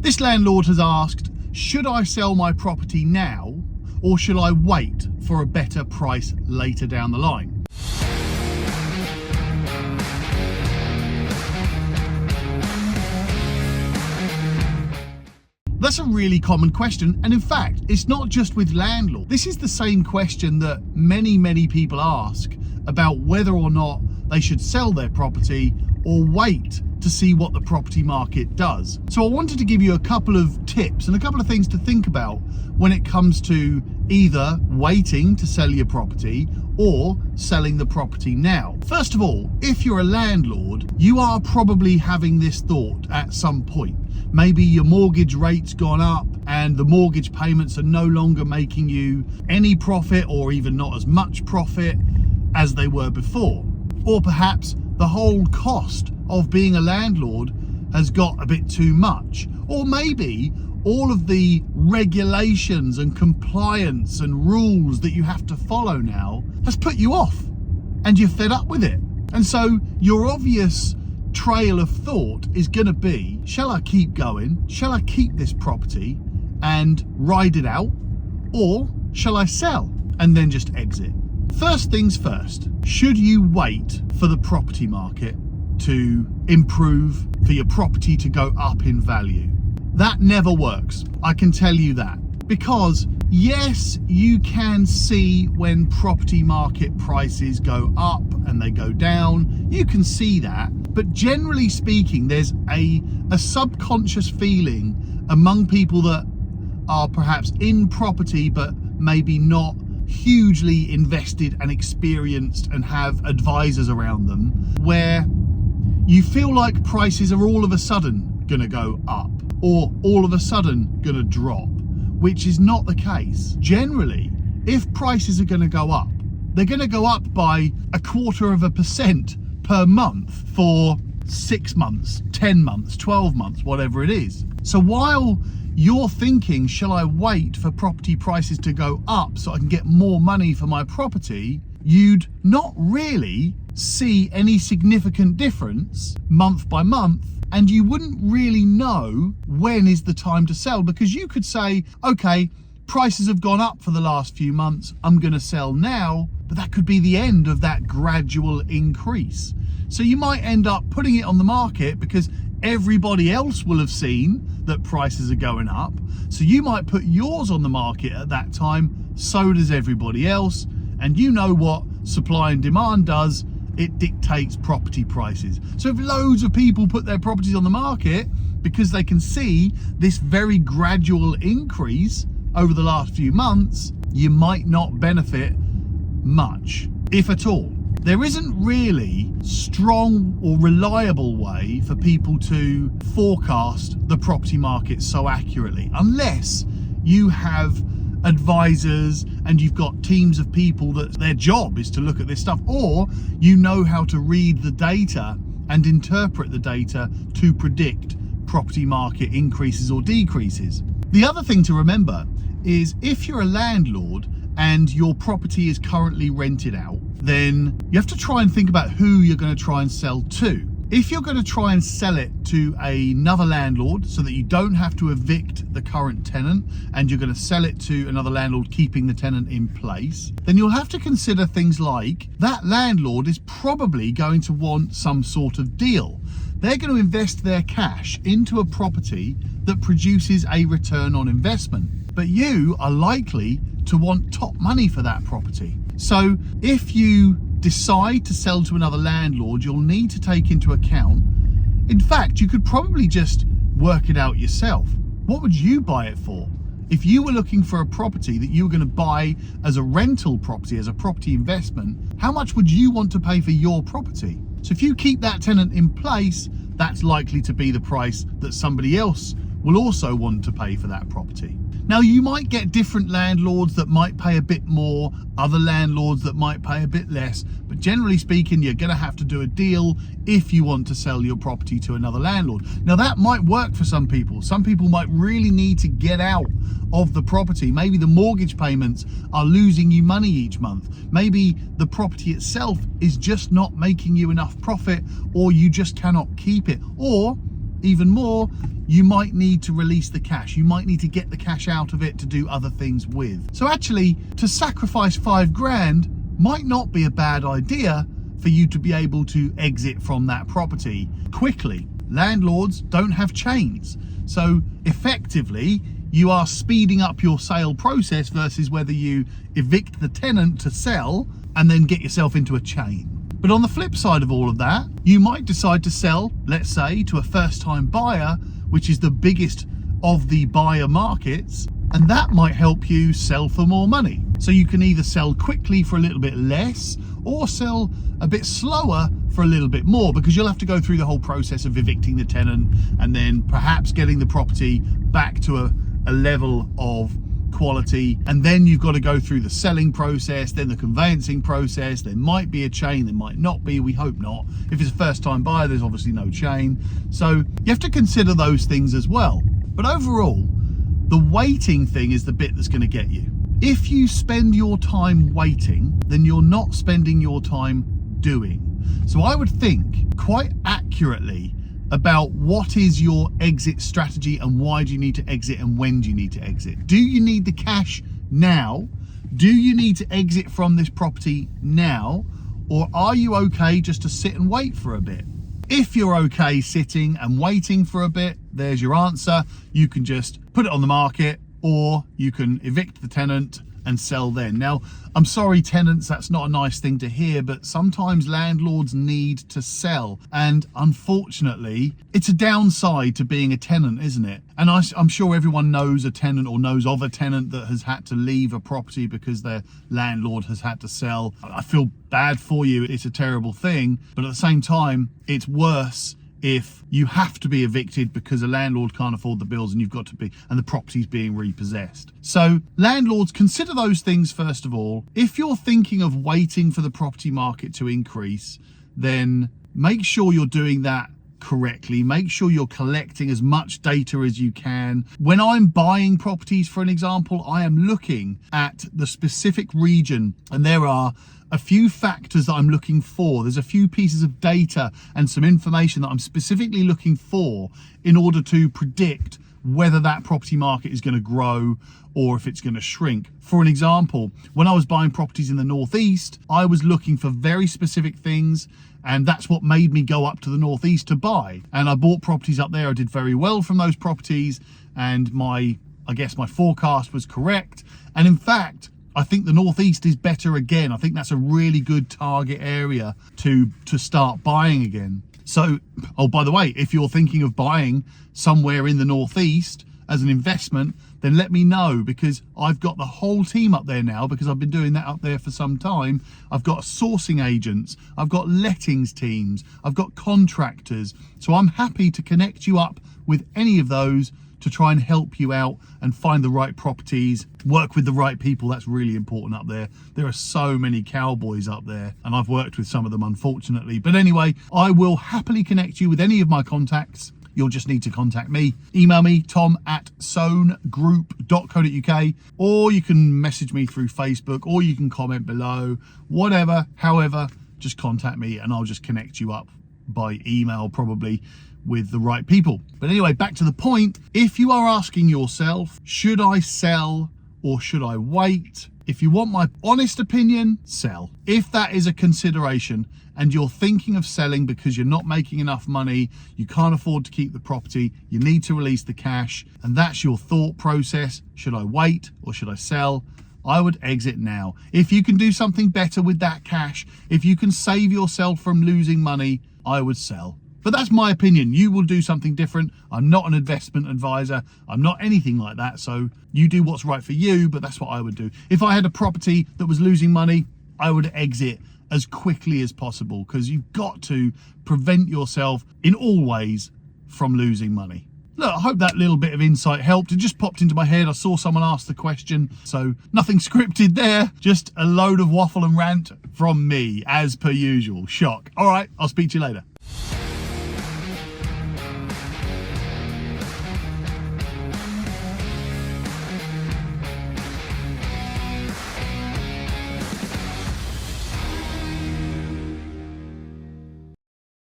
This landlord has asked, should I sell my property now or should I wait for a better price later down the line? That's a really common question, and in fact, it's not just with landlords. This is the same question that many people ask about whether or not they should sell their property or wait to see what the property market does. So I wanted to give you a couple of tips and a couple of things to think about when it comes to either waiting to sell your property or selling the property now. First of all, if you're a landlord, you are probably having this thought at some point. Maybe your mortgage rate's gone up and the mortgage payments are no longer making you any profit or even not as much profit as they were before. Or perhaps the whole cost of being a landlord has got a bit too much. Or maybe all of the regulations and compliance and rules that you have to follow now has put you off and you're fed up with it. And so your obvious trail of thought is going to be, shall I keep going? Shall I keep this property and ride it out? Or shall I sell and then just exit? First things first, should you wait for the property market to improve, for your property to go up in value? That never works, I can tell you that. Because yes, you can see when property market prices go up and they go down, you can see that. But generally speaking, there's a subconscious feeling among people that are perhaps in property but maybe not hugely invested and experienced and have advisors around them, where you feel like prices are all of a sudden gonna go up or all of a sudden gonna drop, which is not the case. Generally, if prices are gonna go up, they're gonna go up by 0.25% per month for 6 months, 10 months, 12 months, whatever it is. So while you're thinking, shall I wait for property prices to go up so I can get more money for my property, you'd not really see any significant difference month by month, and you wouldn't really know when is the time to sell, because you could say, okay, prices have gone up for the last few months, I'm going to sell now, but that could be the end of that gradual increase. So you might end up putting it on the market because everybody else will have seen that prices are going up. So you might put yours on the market at that time, so does everybody else. And you know what supply and demand does, it dictates property prices. So if loads of people put their properties on the market because they can see this very gradual increase over the last few months, you might not benefit much, if at all. There isn't really strong or reliable way for people to forecast the property market so accurately, unless you have advisors and you've got teams of people that their job is to look at this stuff, or you know how to read the data and interpret the data to predict property market increases or decreases. The other thing to remember is if you're a landlord and your property is currently rented out, then you have to try and think about who you're going to try and sell to. If you're going to try and sell it to another landlord so that you don't have to evict the current tenant and you're going to sell it to another landlord keeping the tenant in place, then you'll have to consider things like that landlord is probably going to want some sort of deal. They're going to invest their cash into a property that produces a return on investment, but you are likely to want top money for that property. So if you decide to sell to another landlord, you'll need to take into account, in fact, you could probably just work it out yourself. What would you buy it for? If you were looking for a property that you were going to buy as a rental property, as a property investment, how much would you want to pay for your property? So if you keep that tenant in place, that's likely to be the price that somebody else will also want to pay for that property. Now, you might get different landlords that might pay a bit more, other landlords that might pay a bit less, but generally speaking, you're going to have to do a deal if you want to sell your property to another landlord. Now, that might work for some people. Some people might really need to get out of the property. Maybe the mortgage payments are losing you money each month. Maybe the property itself is just not making you enough profit, or you just cannot keep it. Or even more, you might need to release the cash. You might need to get the cash out of it to do other things with. So actually, to sacrifice 5 grand might not be a bad idea for you to be able to exit from that property quickly. Landlords don't have chains. So effectively, you are speeding up your sale process versus whether you evict the tenant to sell and then get yourself into a chain. But on the flip side of all of that, you might decide to sell, let's say, to a first-time buyer, which is the biggest of the buyer markets, and that might help you sell for more money. So you can either sell quickly for a little bit less or sell a bit slower for a little bit more, because you'll have to go through the whole process of evicting the tenant and then perhaps getting the property back to a level of quality, and then you've got to go through the selling process, then the conveyancing process. There might be a chain, there might not be, we hope not. If it's a first-time buyer, there's obviously no chain. So you have to consider those things as well. But overall, the waiting thing is the bit that's going to get you. If you spend your time waiting, then you're not spending your time doing. So I would think quite accurately about what is your exit strategy and why do you need to exit and when do you need to exit. Do you need the cash now? Do you need to exit from this property now? Or are you okay just to sit and wait for a bit? If you're okay sitting and waiting for a bit, there's your answer. You can just put it on the market, or you can evict the tenant and sell then. Now, I'm sorry, tenants, that's not a nice thing to hear, but sometimes landlords need to sell. And unfortunately, it's a downside to being a tenant, isn't it? And I'm sure everyone knows a tenant or knows of a tenant that has had to leave a property because their landlord has had to sell. I feel bad for you. It's a terrible thing. But at the same time, it's worse if you have to be evicted because a landlord can't afford the bills and you've got to be, and the property's being repossessed. So landlords, consider those things first of all. If you're thinking of waiting for the property market to increase, then make sure you're doing that correctly. Make sure you're collecting as much data as you can. When I'm buying properties, for an example, I am looking at the specific region, and there are a few factors that I'm looking for. There's a few pieces of data and some information that I'm specifically looking for in order to predict whether that property market is going to grow or if it's going to shrink. For an example, when I was buying properties in the Northeast, I was looking for very specific things, and that's what made me go up to the Northeast to buy. And I bought properties up there. I did very well from those properties, and I guess my forecast was correct. And in fact, I think the Northeast is better again. I think that's a really good target area to start buying again. So, oh, by the way, if you're thinking of buying somewhere in the Northeast as an investment, then let me know, because I've got the whole team up there now, because I've been doing that up there for some time. I've got sourcing agents, I've got lettings teams, I've got contractors. So I'm happy to connect you up with any of those to try and help you out and find the right properties, work with the right people. That's really important up there. There are so many cowboys up there, and I've worked with some of them, unfortunately. But anyway, I will happily connect you with any of my contacts. You'll just need to contact me. Email me, tom@soanegroup.co.uk, or you can message me through Facebook, or you can comment below, whatever, however, just contact me and I'll just connect you up by email, probably, with the right people. But anyway, back to the point. If you are asking yourself, should I sell or should I wait? If you want my honest opinion, sell. If that is a consideration and you're thinking of selling because you're not making enough money, you can't afford to keep the property, you need to release the cash, and that's your thought process, should I wait or should I sell? I would exit now. If you can do something better with that cash, if you can save yourself from losing money, I would sell. But that's my opinion. You will do something different. I'm not an investment advisor. I'm not anything like that. So you do what's right for you, but that's what I would do. If I had a property that was losing money, I would exit as quickly as possible, because you've got to prevent yourself in all ways from losing money. Look, I hope that little bit of insight helped. It just popped into my head. I saw someone ask the question, so nothing scripted there. Just a load of waffle and rant from me, as per usual. Shock. All right, I'll speak to you later.